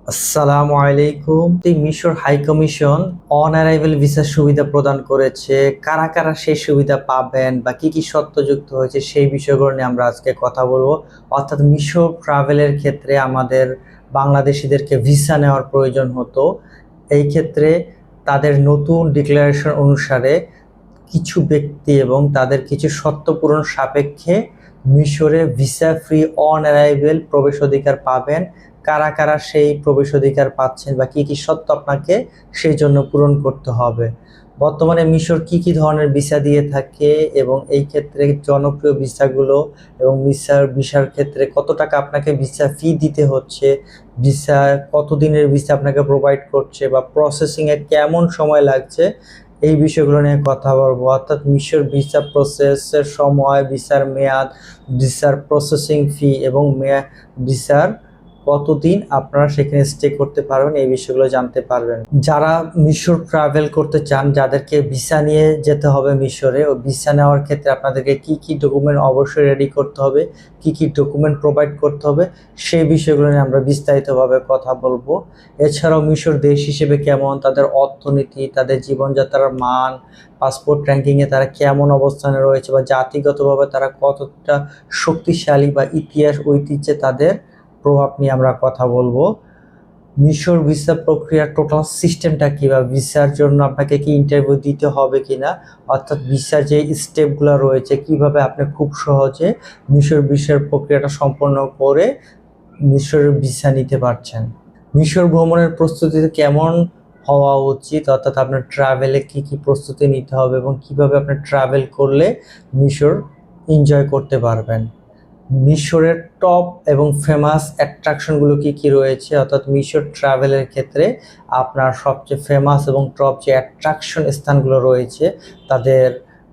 আসসালামু আলাইকুম। মিশর হাই কমিশন অন অ্যারাইভেল ভিসার সুবিধা প্রদান করেছে। কারা কারা সেই সুবিধা পাবেন বা কি কি শর্ত যুক্ত হয়েছে সেই বিষয়গুলো নিয়ে আমরা আজকে কথা বলবো। অর্থাৎ মিশর ট্রাভেলের ক্ষেত্রে আমাদের বাংলাদেশিদেরকে ভিসা নেওয়ার প্রয়োজন হতো। এই ক্ষেত্রে তাদের নতুন ডিক্লারেশন অনুসারে কিছু ব্যক্তি এবং তাদের কিছু শর্ত পূরণ সাপেক্ষে মিশরে ভিসা ফ্রি অন অ্যারাইভেল প্রবেশ অধিকার পাবেন। কারা কারা সেই প্রবেশ অধিকার পাচ্ছেন বা কি কি শর্ত আপনাকে সেই জন্য পূরণ করতে হবে। বর্তমানে মিশর কি কি ধরনের ভিসা দিয়ে থাকে এবং এই ক্ষেত্রে জনপ্রিয় ভিসাগুলো এবং ভিসার ক্ষেত্রে কত টাকা আপনাকে ভিসা ফি দিতে হচ্ছে, ভিসা কতদিনের ভিসা আপনাকে প্রোভাইড করছে বা প্রসেসিংয়ে কেমন সময় লাগছে, এই বিষয়গুলো নিয়ে কথা বলবো। অর্থাৎ মিশর ভিসা প্রসেসের সময়, ভিসার মেয়াদ, ভিসার প্রসেসিং ফি এবং ভিসার কতদিন আপনারা সেখানে স্টে করতে পারবেন, এই বিষয়গুলো জানতে পারবেন। যারা মিশর ট্রাভেল করতে চান, যাদেরকে ভিসা নিয়ে যেতে হবে মিশরে, ও ভিসা নেওয়ার ক্ষেত্রে আপনাদেরকে কি কি ডকুমেন্ট অবশ্যই রেডি করতে হবে, কি কি ডকুমেন্ট প্রোভাইড করতে হবে, সেই বিষয়গুলো নিয়ে আমরা বিস্তারিতভাবে কথা বলবো। এছাড়াও মিশর দেশ হিসেবে কেমন, তাদের অর্থনীতি, তাদের জীবনযাত্রার মান, পাসপোর্ট র্যাঙ্কিংয়ে তারা কেমন অবস্থানে রয়েছে বা জাতিগতভাবে তারা কতটা শক্তিশালী বা ইতিহাস ঐতিহ্যে তাদের প্রভাব নিয়ে আমরা কথা বলবো। মিশর ভিসা প্রক্রিয়ার টোটাল সিস্টেমটা কি, বা ভিসার জন্য আপনাকে কি ইন্টারভিউ দিতে হবে কিনা, অর্থাৎ ভিসার যে স্টেপগুলো রয়েছে কিভাবে আপনি খুব সহজে মিশর ভিসার প্রক্রিয়াটা সম্পন্ন করে মিশরের ভিসা নিতে পারছেন। মিশর ভ্রমণের প্রস্তুতিতে কেমন হওয়া উচিত, অর্থাৎ আপনার ট্রাভেলে কি কি প্রস্তুতি নিতে হবে এবং কিভাবে আপনি ট্রাভেল করলে মিশর এনজয় করতে পারবেন। মিশরের টপ এবং ফেমাস অ্যাট্রাকশনগুলো কি কি রয়েছে, অর্থাৎ মিশর ট্রাভেলের ক্ষেত্রে আপনার সবচেয়ে ফেমাস এবং টপ যে অ্যাট্রাকশন স্থানগুলো রয়েছে, তাদের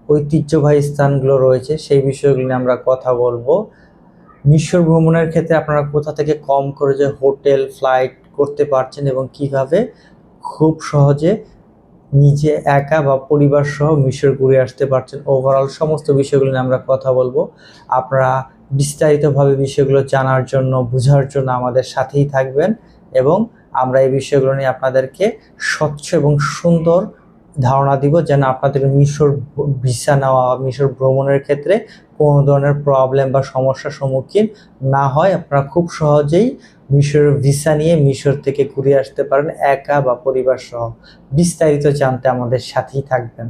ঐতিহ্যবাহী স্থানগুলো রয়েছে, সেই বিষয়গুলো নিয়ে আমরা কথা বলবো। মিশর ভ্রমণের ক্ষেত্রে আপনারা কোথা থেকে কম করে যে হোটেল ফ্লাইট করতে পারছেন এবং কিভাবে খুব সহজে নিজে একা বা পরিবার সহ মিশর ঘুরে আসতে পারছেন, ওভারঅল সমস্ত বিষয়গুলো নিয়ে আমরা কথা বলবো। আপনারা বিস্তারিতভাবে বিষয়গুলো জানার জন্য, বোঝার জন্য আমাদের সাথেই থাকবেন এবং আমরা এই বিষয়গুলো নিয়ে আপনাদেরকে স্বচ্ছ এবং সুন্দর ধারণা দিব, যেন আপনাদের মিশর ভিসা নেওয়া, মিশর ভ্রমণের ক্ষেত্রে কোনো ধরনের প্রবলেম বা সমস্যার সম্মুখীন না হয়। আপনারা খুব সহজেই মিশরের ভিসা নিয়ে মিশর থেকে ঘুরে আসতে পারেন একা বা পরিবার সহ। বিস্তারিত জানতে আমাদের সাথেই থাকবেন।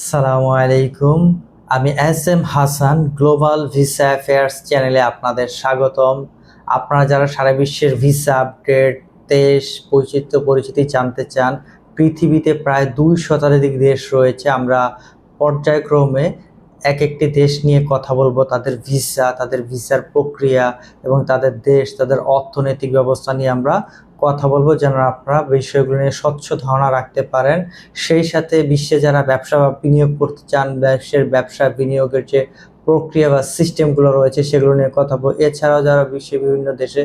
আসসালামু আলাইকুম। আমি S Hasan, global visa affairs চ্যানেলে আপনাদের স্বাগতম। আপনারা যারা সারা বিশ্বের ভিসা আপডেট, দেশ বৈচিত্র্য পরিচিতি জানতে চান, পৃথিবীতে প্রায় 200 দেশ রয়েছে। আমরা পর্যায়ক্রমে এক একটি দেশ নিয়ে কথা বলবো, তাদের ভিসা, তাদের ভিসার প্রক্রিয়া এবং তাদের দেশ, তাদের অর্থনৈতিক ব্যবস্থা নিয়ে আমরা কথা বলবো, যেন আপনারা বিষয়গুলো নিয়ে স্বচ্ছ ধারণা রাখতে পারেন। সেই সাথে বিশ্বে যারা ব্যবসা বা বিনিয়োগ করতে চান, ব্যবসা বিনিয়োগের যে প্রক্রিয়া বা সিস্টেমগুলো রয়েছে সেগুলো নিয়ে কথা বলবো। এছাড়াও যারা বিশ্বের বিভিন্ন দেশে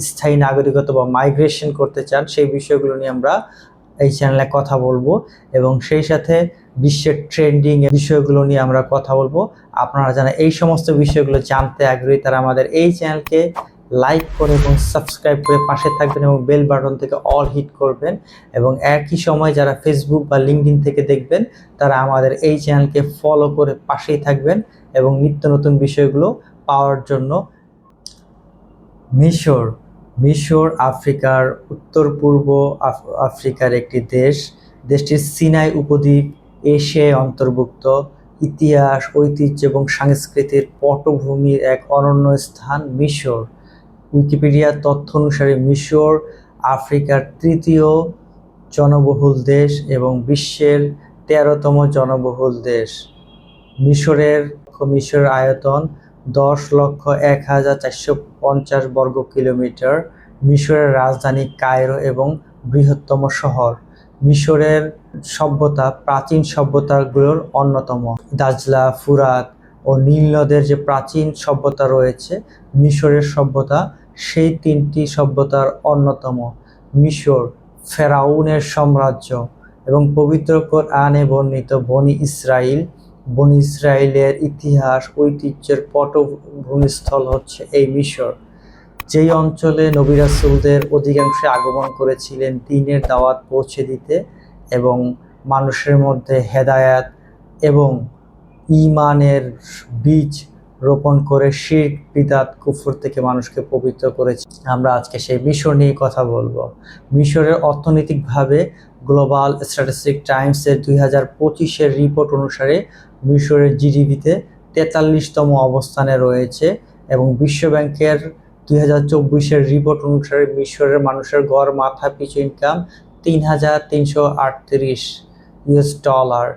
স্থায়ী নাগরিকত্ব বা মাইগ্রেশন করতে চান, সেই বিষয়গুলো নিয়ে আমরা এই চ্যানেলে কথা বলবো এবং সেই সাথে বিশ্বের ট্রেন্ডিং বিষয়গুলো নিয়ে আমরা কথা বলবো। আপনারা যারা এই সমস্ত বিষয়গুলো জানতে আগ্রহী, তারা আমাদের এই চ্যানেলকে লাইক করে এবং সাবস্ক্রাইব করে পাশে থাকবেন এবং বেল বাটন থেকে অল হিট করবেন। এবং একই সময় যারা ফেসবুক বা লিঙ্কডইন থেকে দেখবেন, তারা আমাদের এই চ্যানেলকে ফলো করে পাশেই থাকবেন এবং নিত্য নতুন বিষয়গুলো পাওয়ার জন্য। মিশর মিশর আফ্রিকার উত্তর পূর্ব আফ্রিকার একটি দেশ। দেশটির সিনাই উপদ্বীপ এশিয়ায় অন্তর্ভুক্ত। ইতিহাস, ঐতিহ্য এবং সংস্কৃতির পটভূমির এক অনন্য স্থান মিশর। উইকিপিডিয়ার তথ্য অনুসারে মিশর আফ্রিকার তৃতীয় জনবহুল দেশ এবং বিশ্বের 13তম জনবহুল দেশ। মিশরের আয়তন 10,01,450 বর্গ কিলোমিটার। মিশরের রাজধানী কায়রো এবং বৃহত্তম শহর। মিশরের সভ্যতা প্রাচীন সভ্যতাগুলোর অন্যতম। দাজলা, ফুরাত ও নীল নদের যে প্রাচীন সভ্যতা রয়েছে, মিশরের সভ্যতা সেই তিনটি সভ্যতার অন্যতম। মিশর ফেরাউনের সাম্রাজ্য এবং পবিত্র কোরআনে বর্ণিত বনি ইসরাইলের ইতিহাস ঐতিহ্যের পটভূমিস্থল হচ্ছে এই মিশর, যেই অঞ্চলে নবী রাসূলদের অধিকাংশ আগমন করেছিলেন দ্বীনের দাওয়াত পৌঁছে দিতে এবং মানুষের মধ্যে হেদায়াত এবং ঈমানের বীজ রোপণ করে শিরক, বিদআত, কুফর থেকে মানুষকে পবিত্র করেছে। আমরা আজকে সেই মিশর নিয়ে কথা বলবো। মিশরের অর্থনৈতিকভাবে গ্লোবাল স্ট্যাটিস্টিক টাইমসের 2025-এর রিপোর্ট অনুসারে মিশরের জিডিপিতে 43তম অবস্থানে রয়েছে এবং বিশ্বব্যাংকের 2024-এর রিপোর্ট অনুসারে মিশরের মানুষের গড় মাথা পিছু ইনকাম $3,338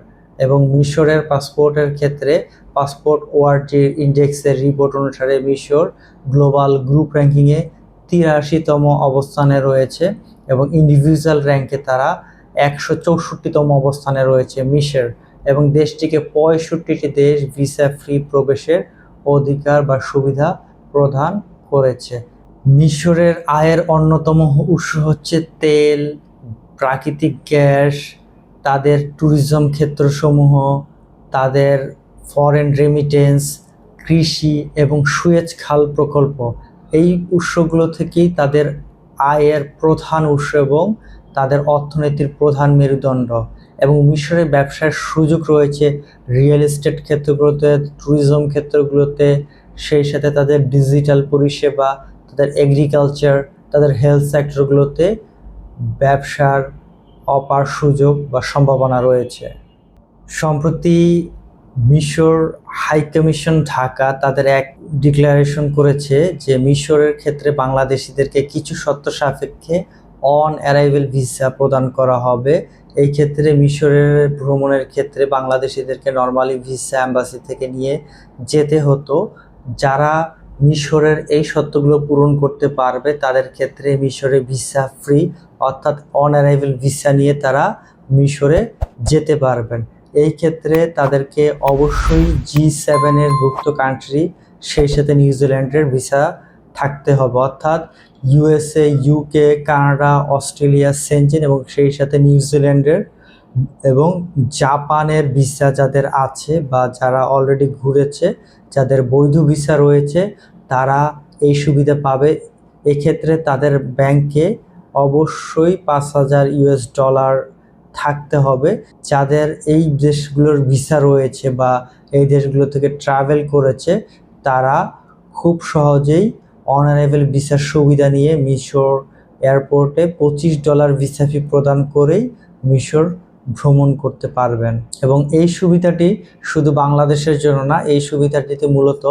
এবং মিশরের পাসপোর্টের ক্ষেত্রে পাসপোর্ট ওয়ার্ল্ড ইন্ডেক্সের রিপোর্ট অনুসারে মিশর গ্লোবাল গ্রুপ র্যাঙ্কিংয়ে 83তম অবস্থানে রয়েছে এবং ইন্ডিভিজুয়াল র্যাঙ্কে তারা 164তম অবস্থানে রয়েছে মিশর, এবং দেশটিকে 65টি দেশ ভিসা ফ্রি প্রবেশের অধিকার বা সুবিধা প্রদান করেছে। মিশরের আয়ের অন্যতম উৎস হচ্ছে তেল, প্রাকৃতিক গ্যাস, তাদের ট্যুরিজম ক্ষেত্রসমূহ, তাদের ফরেন রেমিটেন্স, কৃষি এবং সুয়েজ খাল প্রকল্প। এই উৎসগুলো থেকেই তাদের আয়ের প্রধান উৎস এবং তাদের অর্থনীতির প্রধান মেরুদণ্ড। এবং মিশরের ব্যবসার সুযোগ রয়েছে রিয়েল এস্টেট ক্ষেত্রগুলোতে, ট্যুরিজম ক্ষেত্রগুলোতে, সেই সাথে তাদের ডিজিটাল পরিষেবা, তাদের এগ্রিকালচার, তাদের হেলথ সেক্টরগুলোতে ব্যবসার অপার সুযোগ বা সম্ভাবনা রয়েছে। সম্প্রতি মিশর হাই কমিশন ঢাকা তাদের এক ডিক্লারেশন করেছে যে মিশরের ক্ষেত্রে বাংলাদেশিদেরকে কিছু শর্ত সাপেক্ষে অন অ্যারাইভেল ভিসা প্রদান করা হবে। এই ক্ষেত্রে মিশরের ভ্রমণের ক্ষেত্রে বাংলাদেশিদেরকে নর্মালি ভিসা অ্যাম্বাসি থেকে নিয়ে যেতে হতো। যারা মিশরের এই শর্তগুলো পূরণ করতে পারবে তাদের ক্ষেত্রে মিশরে ভিসা ফ্রি, অর্থাৎ অন অ্যারাইভেল ভিসা নিয়ে তারা মিশরে যেতে পারবেন। এই ক্ষেত্রে তাদেরকে অবশ্যই G7-এর ভুক্ত কান্ট্রি, সেই সাথে নিউজিল্যান্ডের ভিসা থাকতে হবে, অর্থাৎ USA, UK, Canada, Australia, Schengen এবং সেই সাথে নিউজিল্যান্ডের এবং জাপানের ভিসা যাদের আছে বা যারা অলরেডি ঘুরেছে, যাদের বৈধ ভিসা রয়েছে, তারা এই সুবিধা পাবে। এক্ষেত্রে তাদের ব্যাংকে অবশ্যই $5,000 থাকতে হবে। যাদের এই দেশগুলোর ভিসা রয়েছে বা এই দেশগুলো থেকে ট্রাভেল করেছে, তারা খুব সহজেই অন অ্যারাইভেল ভিসার সুবিধা নিয়ে মিশর এয়ারপোর্টে $25 ভিসা ফি প্রদান করেই মিশর ভ্রমণ করতে পারবেন। এবং এই সুবিধাটি শুধু বাংলাদেশের জন্য না, এই সুবিধাটিতে মূলত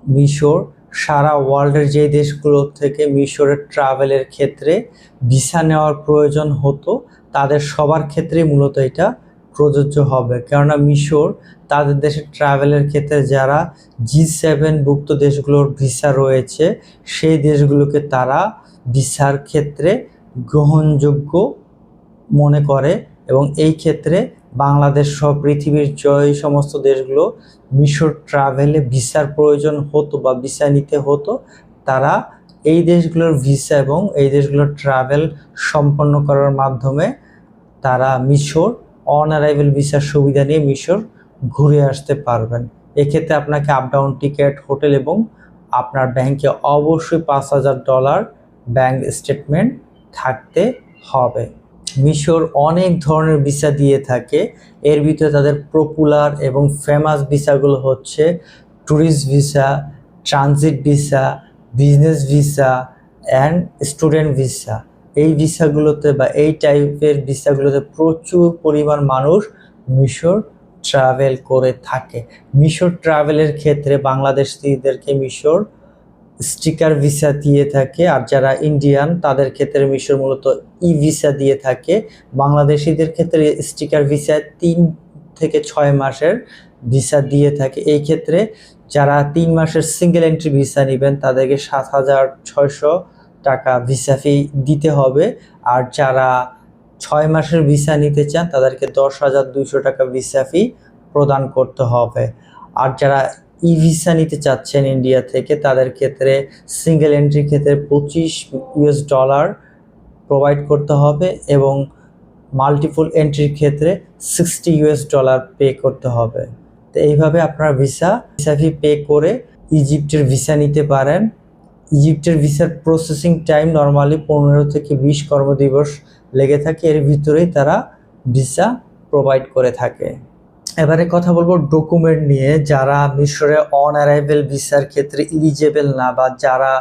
মিশর সারা ওয়ার্ল্ডের যে দেশগুলো থেকে মিশরের ট্রাভেলের ক্ষেত্রে ভিসা নেওয়ার প্রয়োজন হতো তাদের সবার ক্ষেত্রে মূলত এটা প্রযোজ্য হবে। কেননা মিশর তাদের দেশের ট্রাভেলের ক্ষেত্রে যারা G7 ভুক্ত দেশগুলোর ভিসা রয়েছে সেই দেশগুলোকে তারা ভিসার ক্ষেত্রে গ্রহণযোগ্য মনে করে এবং এই ক্ষেত্রে বাংলাদেশ সহ পৃথিবীর যে সমস্ত দেশগুলো মিশর ট্রাভেলে ভিসার প্রয়োজন হতো বা ভিসা নিতে হতো, তারা এই দেশগুলোর ভিসা এবং এই দেশগুলোর ট্রাভেল সম্পন্ন করার মাধ্যমে তারা মিশর অন অ্যারাইভেল ভিসার সুবিধা নিয়ে মিশর ঘুরে আসতে পারবেন। এক্ষেত্রে আপনাকে আপ ডাউন টিকিট, হোটেল এবং আপনার ব্যাংকে অবশ্যই $5,000 ব্যাংক স্টেটমেন্ট থাকতে হবে। মিশর অনেক ধরনের ভিসা দিয়ে থাকে, এর ভিতরে তাদের পপুলার এবং ফেমাস ভিসাগুলো হচ্ছে tourist visa, transit visa, business visa and student visa. এই ভিসাগুলোতে বা এই টাইপের ভিসাগুলোতে প্রচুর পরিমাণ মানুষ মিশর ট্রাভেল করে থাকে। মিশর ট্রাভেলের ক্ষেত্রে বাংলাদেশিদেরকে মিশর স্টিকার ভিসা দিয়ে থাকে, আর যারা ইন্ডিয়ান তাদের ক্ষেত্রে মিশর মূলত ই ভিসা দিয়ে থাকে। বাংলাদেশিদের ক্ষেত্রে স্টিকার ভিসা 3 থেকে 6 মাসের ভিসা দিয়ে থাকে। এই ক্ষেত্রে যারা 3 মাসের সিঙ্গেল এন্ট্রি ভিসা নেবেন তাদেরকে 7,600 টাকা ভিসা ফি দিতে হবে, আর যারা 6 মাসের ভিসা নিতে চান তাদেরকে 10,200 টাকা ভিসা ফি প্রদান করতে হবে। আর যারা ই ভিসা নিতে চাচ্ছেন ইন্ডিয়া থেকে তাদের ক্ষেত্রে সিঙ্গেল এন্ট্রির ক্ষেত্রে $25 প্রোভাইড করতে হবে এবং মাল্টিপল এন্ট্রির ক্ষেত্রে $60 পে করতে হবে। তো এইভাবে আপনারা ভিসা ফি পে করে ইজিপ্টের ভিসা নিতে পারেন। ইজিপ্টের ভিসার প্রসেসিং টাইম নর্মালি 15 থেকে 20 কর্মদিবস লেগে থাকে, এর ভিতরেই তারা ভিসা প্রোভাইড করে থাকে। এবারে কথা বলবো ডকুমেন্ট নিয়ে। যারা মিশরে অন অ্যারাইভেল ভিসার ক্ষেত্রে ইলিজেবল না, বা যারা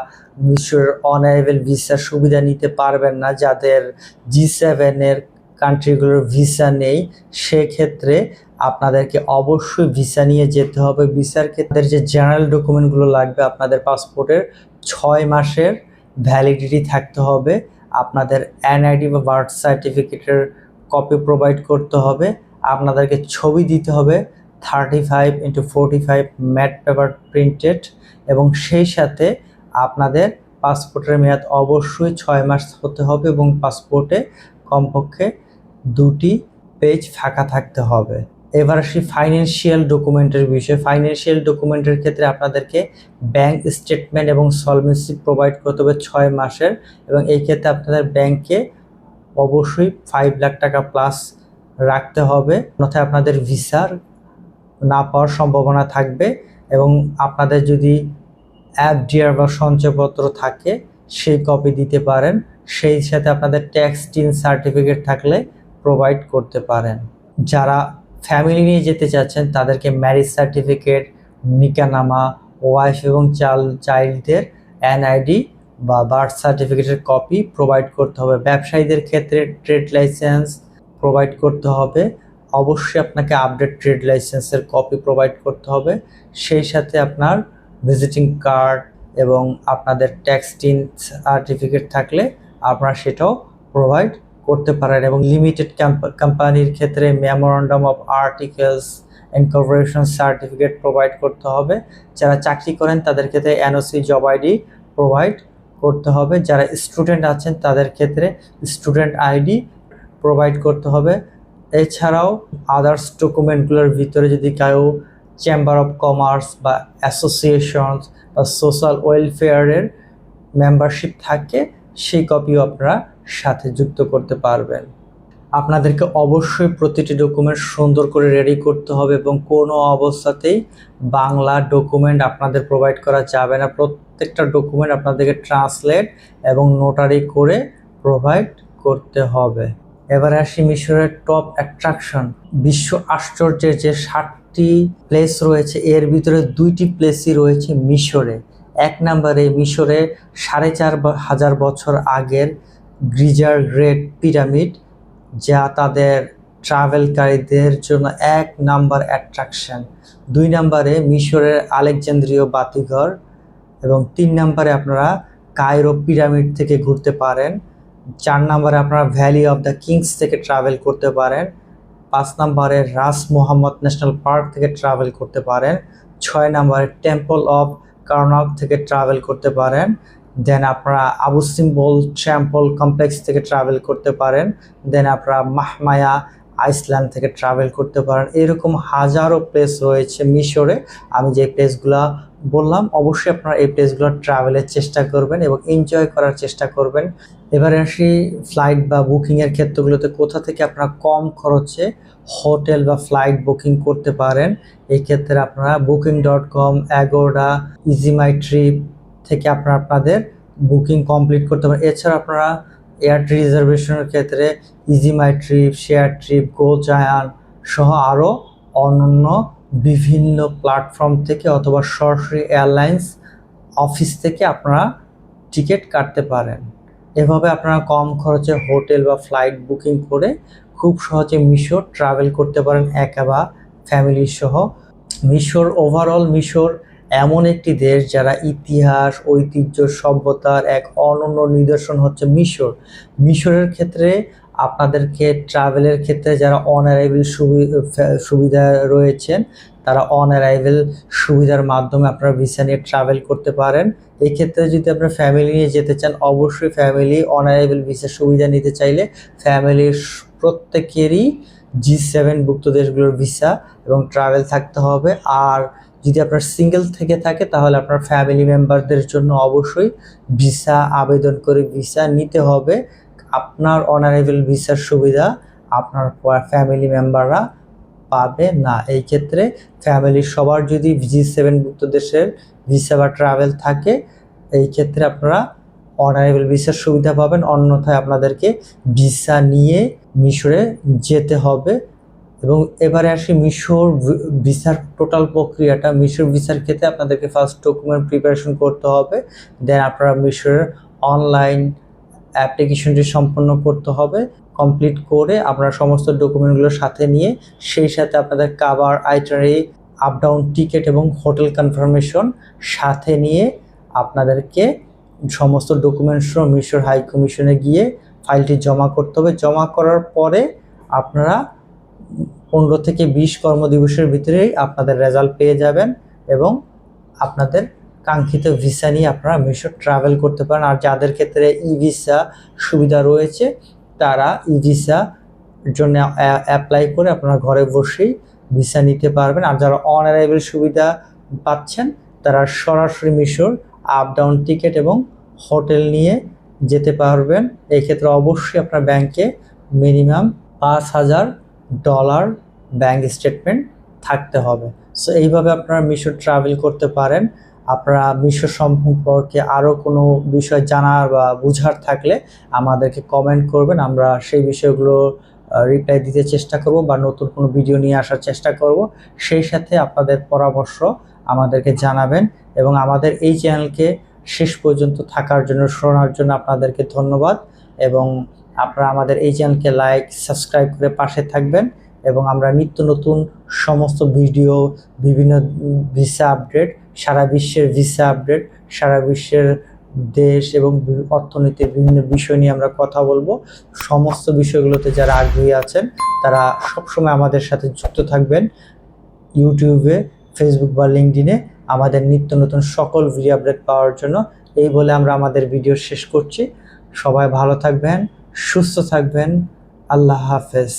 মিশরের অন অ্যারাইভেল ভিসার সুবিধা নিতে পারবেন না, যাদের G7 কান্ট্রিগুলোর ভিসা নেই, সেক্ষেত্রে আপনাদেরকে অবশ্যই ভিসা নিয়ে যেতে হবে। ভিসার ক্ষেত্রে যে জেনারেল ডকুমেন্টগুলো লাগবে, আপনাদের পাসপোর্টের 6 মাসের ভ্যালিডিটি থাকতে হবে, আপনাদের NID বা বার্থ সার্টিফিকেটের কপি প্রোভাইড করতে হবে, আপনাদেরকে ছবি দিতে হবে 35x45 ম্যাট পেপার প্রিন্টেড, এবং সেই সাথে আপনাদের পাসপোর্টের মেয়াদ অবশ্যই 6 মাস হতে হবে এবং পাসপোর্টে কমপক্ষে 2টি পেজ ফাঁকা থাকতে হবে। এবার আসি ফাইন্যান্সিয়াল ডকুমেন্টের বিষয়ে। ফাইন্যান্সিয়াল ডকুমেন্টের ক্ষেত্রে আপনাদেরকে ব্যাংক স্টেটমেন্ট এবং সলভেন্সি প্রোভাইড করতে হবে 6 মাসের, এবং এই ক্ষেত্রে আপনাদের ব্যাংকে অবশ্যই 5 লাখ টাকা প্লাস রাখতে হবে, অন্যথায় আপনাদের ভিসার না পাওয়ার সম্ভাবনা থাকবে। এবং আপনাদের যদি FDR বা সঞ্চয়পত্র থাকে সেই কপি দিতে পারেন, সেই সাথে আপনাদের ট্যাক্স টিন সার্টিফিকেট থাকলে প্রোভাইড করতে পারেন। যারা ফ্যামিলি নিয়ে যেতে চাচ্ছেন তাদেরকে ম্যারেজ সার্টিফিকেট, নিকানামা, ওয়াইফ এবং চাইল্ডদের NID বা বার্থ সার্টিফিকেটের কপি প্রোভাইড করতে হবে। ব্যবসায়ীদের ক্ষেত্রে ট্রেড লাইসেন্স প্রোভাইড করতে হবে, অবশ্যই আপনাকে আপডেট ট্রেড লাইসেন্সের কপি প্রোভাইড করতে হবে। সেই সাথে আপনার ভিজিটিং কার্ড এবং আপনাদের ট্যাক্স টিন সার্টিফিকেট থাকলে আপনারা সেটাও প্রোভাইড করতে পারেন। এবং লিমিটেড কোম্পানির ক্ষেত্রে memorandum of articles incorporation certificate provide করতে হবে। যারা চাকরি করেন তাদের ক্ষেত্রে NOC জব ID প্রোভাইড করতে হবে। যারা স্টুডেন্ট আছেন তাদের ক্ষেত্রে স্টুডেন্ট ID প্রোভাইড করতে হবে। এছাড়াও আদার্স ডকুমেন্টগুলোর ভিতরে যদি কেউ চেম্বার অফ কমার্স বা অ্যাসোসিয়েশন বা সোশ্যাল ওয়েলফেয়ারের মেম্বারশিপ থাকে সেই কপিও আপনারা সাথে যুক্ত করতে পারবেন। আপনাদেরকে অবশ্যই প্রতিটি ডকুমেন্ট সুন্দর করে রেডি করতে হবে এবং কোনো অবস্থাতেই বাংলা ডকুমেন্ট আপনাদের প্রোভাইড করা যাবে না। প্রত্যেকটা ডকুমেন্ট আপনাদেরকে ট্রান্সলেট এবং নোটারি করে প্রোভাইড করতে হবে। এবারে আসি মিশরের টপ অ্যাট্রাকশন। বিশ্ব আশ্চর্যের যে 7টি প্লেস রয়েছে এর ভিতরে 2টি প্লেসই রয়েছে মিশরে। 1 নম্বরে মিশরে 4,500 বছর আগের গিজার গ্রেট পিরামিড, যা তাদের ট্রাভেলকারীদের জন্য 1 নাম্বার অ্যাট্রাকশন। 2 নম্বরে মিশরের আলেকজান্দ্রীয় বাতিঘর, এবং 3 নম্বরে আপনারা কায়রো পিরামিড থেকে ঘুরতে পারেন। 4 নম্বরে আপনারা ভ্যালি অফ দ্য কিংস থেকে ট্রাভেল করতে পারেন। 5 নম্বরে রাস মোহাম্মদ ন্যাশনাল পার্ক থেকে ট্রাভেল করতে পারেন। 6 নম্বরে টেম্পল অফ কার্নাক থেকে ট্রাভেল করতে পারেন। দেন আপনারা আবু সিম্বল টেম্পল কমপ্লেক্স থেকে ট্রাভেল করতে পারেন। দেন আপনারা মাহমায়া আইসল্যান্ড থেকে ট্রাভেল করতে পারেন। এরকম হাজারো প্লেস রয়েছে মিশরে। আমি যে প্লেসগুলো বললাম অবশ্যই আপনারা এই প্লেসগুলো ট্রাভেলের চেষ্টা করবেন এবং এনজয় করার চেষ্টা করবেন। এবারে আসি ফ্লাইট বা বুকিংয়ের ক্ষেত্রগুলোতে কোথা থেকে আপনারা কম খরচে হোটেল বা ফ্লাইট বুকিং করতে পারেন। এই ক্ষেত্রে আপনারা booking.com, অ্যাগোডা, ইজি মাই ট্রিপ থেকে আপনারা আপনাদের বুকিং কমপ্লিট করতে পারেন। এছাড়া আপনারা এয়ার রিজার্ভেশনের ক্ষেত্রে ইজি মাই ট্রিপ, শেয়ার ট্রিপ, গো জায়ান সহ আরও অন্যান্য বিভিন্ন প্ল্যাটফর্ম থেকে অথবা সরাসরি এয়ারলাইন্স অফিস থেকে আপনারা টিকিট কাটতে পারেন। এভাবে আপনারা কম খরচে হোটেল বা ফ্লাইট বুকিং করে খুব সহজে মিশর ট্রাভেল করতে পারেন একা বা ফ্যামিলি সহ। মিশর ওভারঅল মিশর এমন একটি দেশ যারা ইতিহাস, ঐতিহ্য, সভ্যতার এক অনন্য নিদর্শন হচ্ছে মিশর। মিশরের ক্ষেত্রে আপনাদেরকে ট্রাভেলের ক্ষেত্রে যারা অন অ্যারাইভেল সুবিধা রয়েছেন, তারা অন অ্যারাইভেল সুবিধার মাধ্যমে আপনারা ভিসা নিয়ে ট্রাভেল করতে পারেন। এই ক্ষেত্রে যদি আপনার ফ্যামিলি নিয়ে যেতে চান, অবশ্যই ফ্যামিলি অন অ্যারাইভেল ভিসার সুবিধা নিতে চাইলে ফ্যামিলির প্রত্যেকেরই G7 দেশগুলোর ভিসা এবং ট্রাভেল থাকতে হবে। আর যদি আপনার সিঙ্গেল থেকে থাকে তাহলে আপনার ফ্যামিলি মেম্বারদের জন্য অবশ্যই ভিসা আবেদন করে ভিসা নিতে হবে। আপনার অন অ্যারাইভেল ভিসার সুবিধা আপনার ফ্যামিলি মেম্বাররা পাবে না। এই ক্ষেত্রে ফ্যামিলির সবার যদি G7 দেশের ভিসা বা ট্রাভেল থাকে, এই ক্ষেত্রে আপনারা অন অ্যারাইভেল ভিসার সুবিধা পাবেন, অন্যথায় আপনাদেরকে ভিসা নিয়ে মিশরে যেতে হবে। এবং এবারে আসি মিশর ভিসার টোটাল প্রক্রিয়াটা। মিশর ভিসার ক্ষেত্রে আপনাদেরকে ফার্স্ট ডকুমেন্ট প্রিপারেশন করতে হবে, দেন আপনারা মিশরের অনলাইন অ্যাপ্লিকেশনটি সম্পন্ন করতে হবে। কমপ্লিট করে আপনারা সমস্ত ডকুমেন্টগুলো সাথে নিয়ে, সেই সাথে আপনাদের কাভার আইটারি, আপ ডাউন টিকিট এবং হোটেল কনফার্মেশন সাথে নিয়ে আপনাদেরকে সমস্ত ডকুমেন্টস মিশর হাই কমিশনে গিয়ে ফাইলটি জমা করতে হবে। জমা করার পরে আপনারা 15 থেকে 20 কর্মদিবসের ভিতরেই আপনাদের রেজাল্ট পেয়ে যাবেন এবং আপনাদের কাঙ্ক্ষিত ভিসা নিয়ে আপনারা মিশর ট্রাভেল করতে পারেন। আর যাদের ক্ষেত্রে ই ভিসা সুবিধা রয়েছে তারা ই ভিসার জন্য অ্যাপ্লাই করে আপনারা ঘরে বসেই ভিসা নিতে পারবেন। আর যারা অন অ্যারাইভেল সুবিধা পাচ্ছেন তারা সরাসরি মিশর আপ ডাউন টিকিট এবং হোটেল নিয়ে যেতে পারবেন। এই ক্ষেত্রে অবশ্যই আপনার ব্যাংকে মিনিমাম $5,000 ব্যাংক স্টেটমেন্ট থাকতে হবে। সো এইভাবে আপনারা মিশর ট্রাভেল করতে পারেন। আপনারা মিশর সম্পর্কে আরও কোনো বিষয় জানার বা বুঝার থাকলে আমাদেরকে কমেন্ট করবেন, আমরা সেই বিষয়গুলো রিপ্লাই দিতে চেষ্টা করব বা নতুন কোনো ভিডিও নিয়ে আসার চেষ্টা করব। সেই সাথে আপনাদের পরামর্শ আমাদেরকে জানাবেন এবং আমাদের এই চ্যানেলকে শেষ পর্যন্ত থাকার জন্য, শোনার জন্য আপনাদেরকে ধন্যবাদ। এবং আপনারা আমাদের এই চ্যানেলকে লাইক, সাবস্ক্রাইব করে পাশে থাকবেন এবং আমরা নিত্য নতুন সমস্ত ভিডিও, বিভিন্ন ভিসা আপডেট, সারা বিশ্বের ভিসা আপডেট, সারা বিশ্বের দেশ এবং অর্থনীতির বিভিন্ন বিষয় নিয়ে আমরা কথা বলবো। সমস্ত বিষয়গুলোতে যারা আগ্রহী আছেন তারা সবসময় আমাদের সাথে যুক্ত থাকবেন ইউটিউবে, ফেসবুক বা লিঙ্কডইনে আমাদের নিত্য নতুন সকল ভিডিও আপডেট পাওয়ার জন্য। এই বলে আমরা আমাদের ভিডিও শেষ করছি। সবাই ভালো থাকবেন, সুস্থ থাকবেন। আল্লাহ হাফেজ।